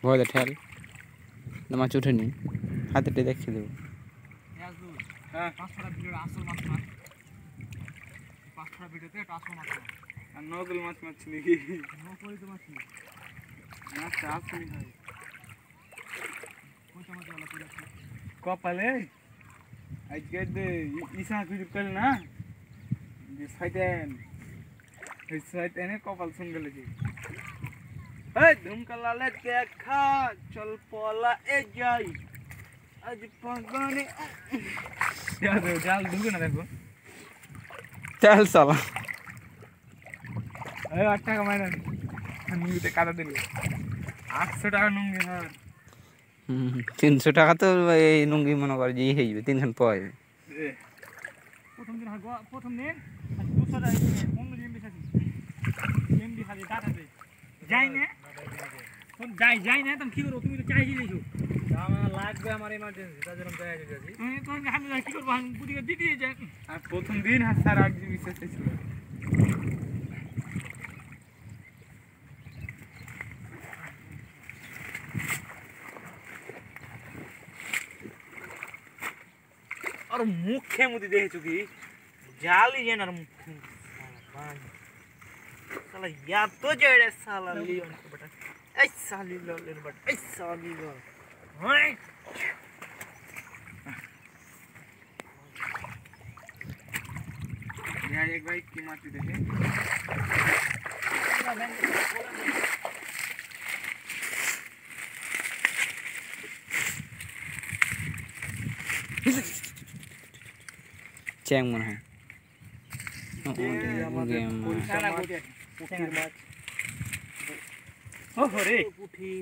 ভয় ঠেল মাছ উঠেনি হাতেতে দেখে দেবো। হ্যাঁ 5টা ভিডিওর আসল মাছ মাছ 5টা ভিডিওতে আসল মাছ আর নকল মাছ মারছি নাকি নকলই তো মাছ মাছটা আসলই হয় কোনটা মাছ वाला পুরো কপালে আজকে ইসা ভিডিও করে না যে শয়তানের কপাল শুনগে লাগি এই ধুমকা লালে দেখা চল পলা এ যাই আজ পাগনে জাল ঢুকে না দেখো চল সালা এই 8 টাকা মাইনাস নুঙ্গিতে কাটা দিল 800 টাকা নুঙ্গি হ্যাঁ 300 টাকা তো এই নুঙ্গি মনে করে যে হয়ে যাবে 300 পাওয়া যাবে প্রথম দিন প্রথম দিন 200 টাকা 15 এমবি খাচ্ছি এমবি খালি ডাটা দে যাই না কোন যাই না তুমি কি করো তুমি তো চাই দিয়েছো আমার লাগবে আমার ইমার্জেন্সি তার জন্য চাই দিয়েছি তো আমি কি করব আমি বুঝি দিয়ে যাই আর প্রথম দিন হাসার আগে বিশ্বাস ছিল और मुखे मुझे देख चुकी जाली है ना मुखे साला याद तो जेड़े साला लियो ने बेटा ए साली लो ले बेटा ए साली लो हाय यार एक भाई की माटी देखे চ্যাং মনে হয়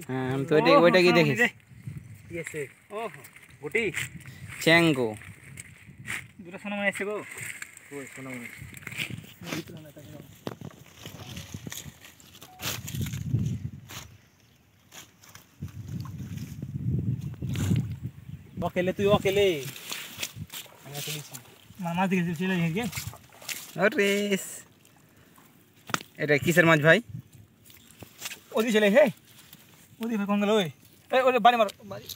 হ্যাঁ আমি তো ওইটা কি দেখিস চ্যাংগো দুটো সোনামণি এসে গো ওই সোনামণি अकेले तू अकेले मामा दिखे चले जाएंगे अरे এটা কিসের মাছ ভাই ওদি চলে হে ওদি কখন গেল ওই ওরে বাড়ি মার বাড়ি